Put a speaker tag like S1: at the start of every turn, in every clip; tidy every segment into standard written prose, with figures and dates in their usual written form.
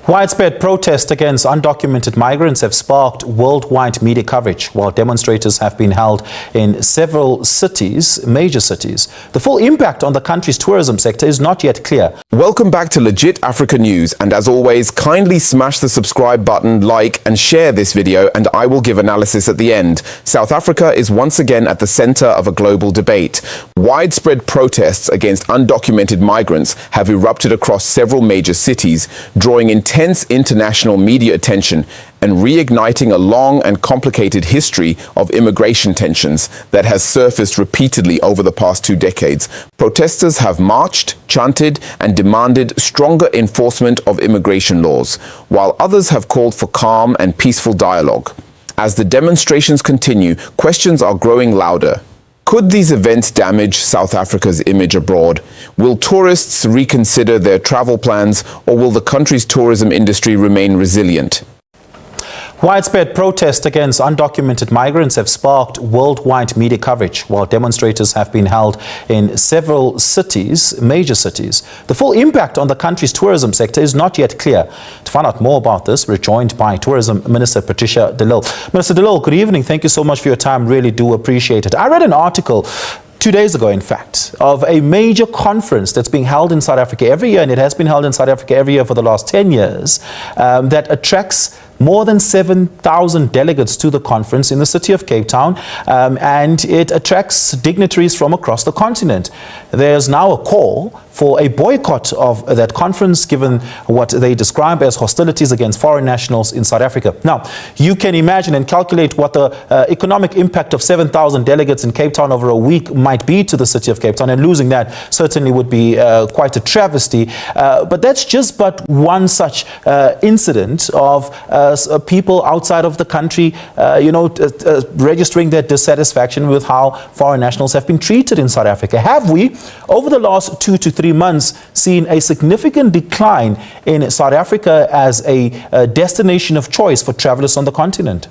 S1: Widespread protests against undocumented migrants have sparked worldwide media coverage, while demonstrators have been held in several cities, major cities. The full impact on the country's tourism sector is not yet clear.
S2: Welcome back to Legit Africa News, and as always, kindly smash the subscribe button, like and share this video, and I will give analysis at the end. South Africa is once again at the center of a global debate. Widespread protests against undocumented migrants have erupted across several major cities, drawing intense international media attention and reigniting a long and complicated history of immigration tensions that has surfaced repeatedly over the past 2 decades. Protesters have marched, chanted, and demanded stronger enforcement of immigration laws, while others have called for calm and peaceful dialogue. As the demonstrations continue, questions are growing louder. Could these events damage South Africa's image abroad? Will tourists reconsider their travel plans, or will the country's tourism industry remain resilient?
S1: Widespread protests against undocumented migrants have sparked worldwide media coverage, while demonstrators have been held in several cities, major cities. The full impact on the country's tourism sector is not yet clear. To find out more about this, we're joined by Tourism Minister Patricia de Lille. Minister de Lille, good evening. Thank you so much for your time. Really do appreciate it. I read an article 2 days ago, in fact, of a major conference that's being held in South Africa every year, and it has been held in South Africa every year for the last 10 years, that attracts more than 7,000 delegates to the conference in the city of Cape Town, and it attracts dignitaries from across the continent. There's now a call for a boycott of that conference, given what they describe as hostilities against foreign nationals in South Africa. Now, you can imagine and calculate what the economic impact of 7,000 delegates in Cape Town over a week might be to the city of Cape Town, and losing that certainly would be quite a travesty. But that's just but one such incident of people outside of the country, registering their dissatisfaction with how foreign nationals have been treated in South Africa. Have we, over the last 2 to 3 months, seen a significant decline in South Africa as a destination of choice for travelers on the continent?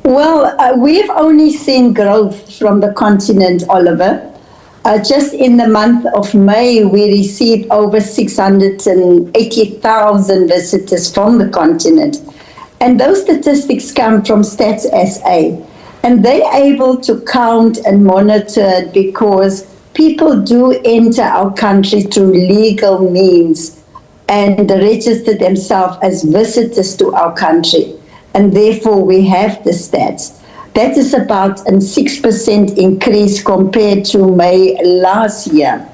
S3: Well, we've only seen growth from the continent, Oliver. Just in the month of May, we received over 680,000 visitors from the continent. And those statistics come from Stats SA. And they're able to count and monitor it because people do enter our country through legal means and register themselves as visitors to our country. And therefore, we have the stats. That is about a 6% increase compared to May last year.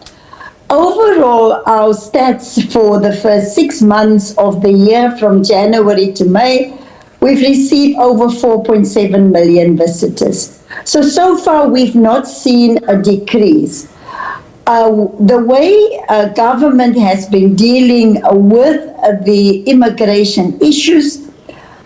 S3: Overall, our stats for the first 6 months of the year, from January to May, we've received over 4.7 million visitors. So far, we've not seen a decrease. The way government has been dealing with the immigration issues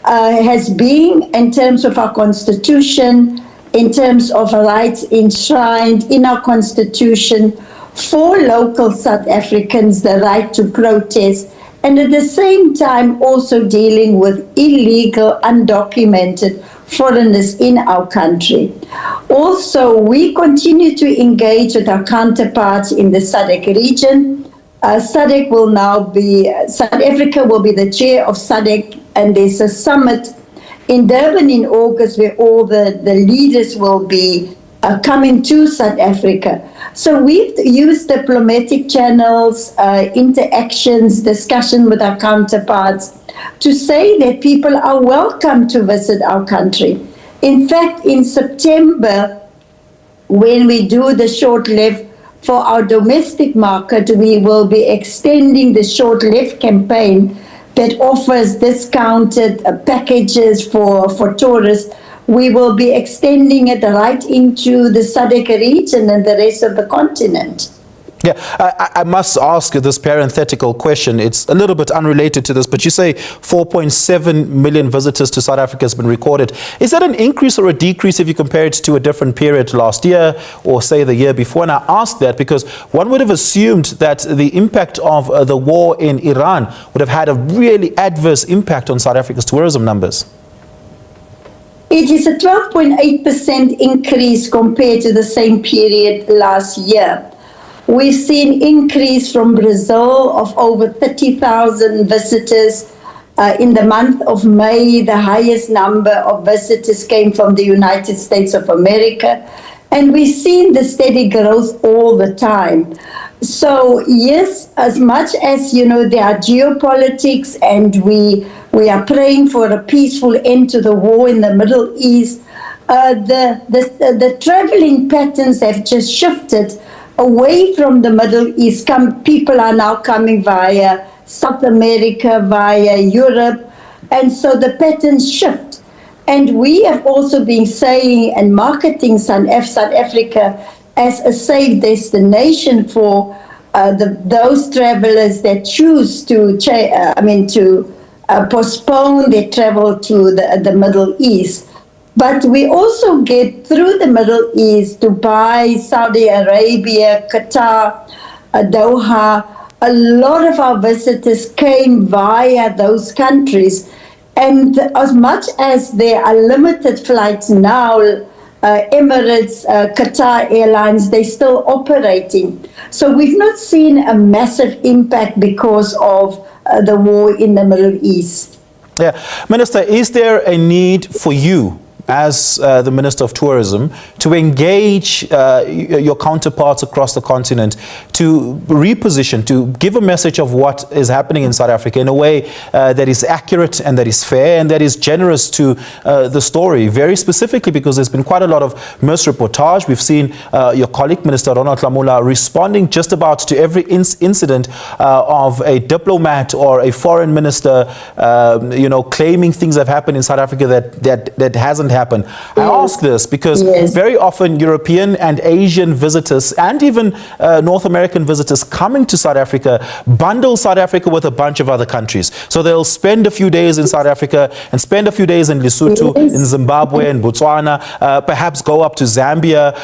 S3: has been, in terms of our constitution, in terms of rights enshrined in our constitution, for local South Africans the right to protest, and at the same time also dealing with illegal, undocumented foreigners in our country. Also, we continue to engage with our counterparts in the SADC region. SADC will now be, South Africa will be the chair of SADC, and there's a summit in Durban in August where all the leaders will be coming to South Africa. So we've used diplomatic channels, interactions, discussion with our counterparts to say that people are welcome to visit our country. In fact, in September, when we do the short lift for our domestic market, we will be extending the short lift campaign that offers discounted packages for tourists. We will be extending it right into the SADC region and the rest of the continent.
S1: Yeah, I must ask this parenthetical question. It's a little bit unrelated to this, but you say 4.7 million visitors to South Africa has been recorded. Is that an increase or a decrease if you compare it to a different period last year or say the year before? And I ask that because one would have assumed that the impact of the war in Iran would have had a really adverse impact on South Africa's tourism numbers.
S3: It is a 12.8% increase compared to the same period last year. We've seen increase from Brazil of over 30,000 visitors. In the month of May, the highest number of visitors came from the United States of America. And we've seen the steady growth all the time. So yes, as much as, there are geopolitics and we are praying for a peaceful end to the war in the Middle East, the traveling patterns have just shifted away from the Middle East. People are now coming via South America, via Europe, and so the patterns shift. And we have also been saying and marketing South Africa as a safe destination for those travelers that choose to postpone their travel to the Middle East. But we also get through the Middle East, Dubai, Saudi Arabia, Qatar, Doha. A lot of our visitors came via those countries. And as much as there are limited flights now, Emirates, Qatar Airlines, they're still operating. So we've not seen a massive impact because of the war in the Middle East.
S1: Yeah. Minister, is there a need for you as the Minister of Tourism to engage your counterparts across the continent to reposition, to give a message of what is happening in South Africa in a way that is accurate and that is fair and that is generous to the story, very specifically because there's been quite a lot of misreportage. We've seen your colleague, Minister Ronald Lamula, responding just about to every incident of a diplomat or a foreign minister, claiming things have happened in South Africa that hasn't happen. I ask this because very often European and Asian visitors and even North American visitors coming to South Africa bundle South Africa with a bunch of other countries. So they'll spend a few days in South Africa and spend a few days in Lesotho, in Zimbabwe, in Botswana, perhaps go up to Zambia,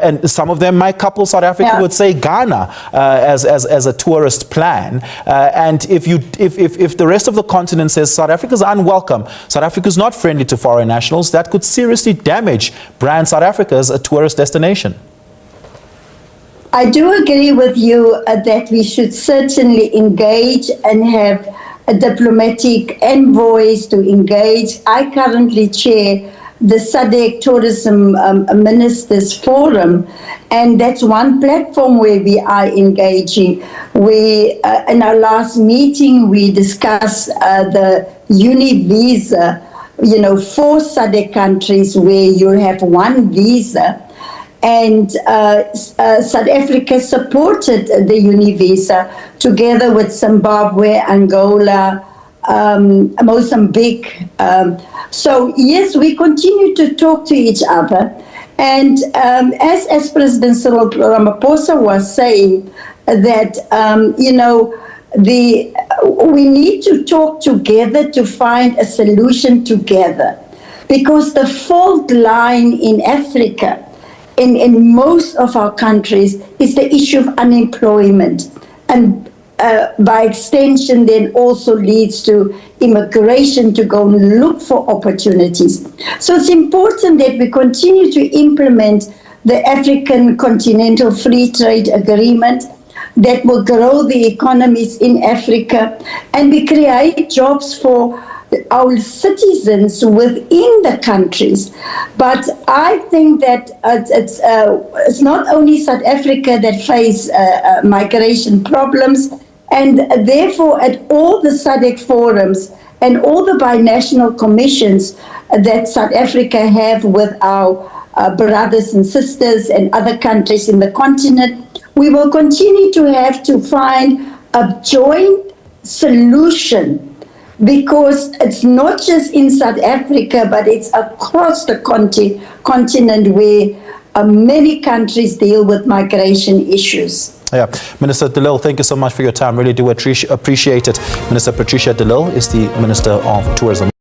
S1: and some of them might couple South Africa with, say, Ghana as a tourist plan. And if the rest of the continent says South Africa is unwelcome, South Africa is not friendly to foreign nationals, that could seriously damage brand South Africa as a tourist destination.
S3: I do agree with you that we should certainly engage and have a diplomatic envoys to engage. I currently chair the SADC Tourism Ministers Forum, and that's one platform where we are engaging. We, in our last meeting, we discussed the uni visa, for SADC countries where you have one visa. And South Africa supported the uni visa together with Zimbabwe, Angola, Mozambique. So yes, we continue to talk to each other. And as President Cyril Ramaphosa was saying, that, we need to talk together to find a solution together. Because the fault line in Africa, in most of our countries, is the issue of unemployment. And by extension, then also leads to immigration to go and look for opportunities. So it's important that we continue to implement the African Continental Free Trade Agreement that will grow the economies in Africa, and we create jobs for our citizens within the countries. But I think that it's not only South Africa that face migration problems, and therefore at all the SADC forums and all the binational commissions that South Africa have with our brothers and sisters and other countries in the continent, we will continue to have to find a joint solution, because it's not just in South Africa, but it's across the continent where many countries deal with migration issues.
S1: Yeah, Minister de Lille, thank you so much for your time. Really do appreciate it. Minister Patricia de Lille is the Minister of Tourism.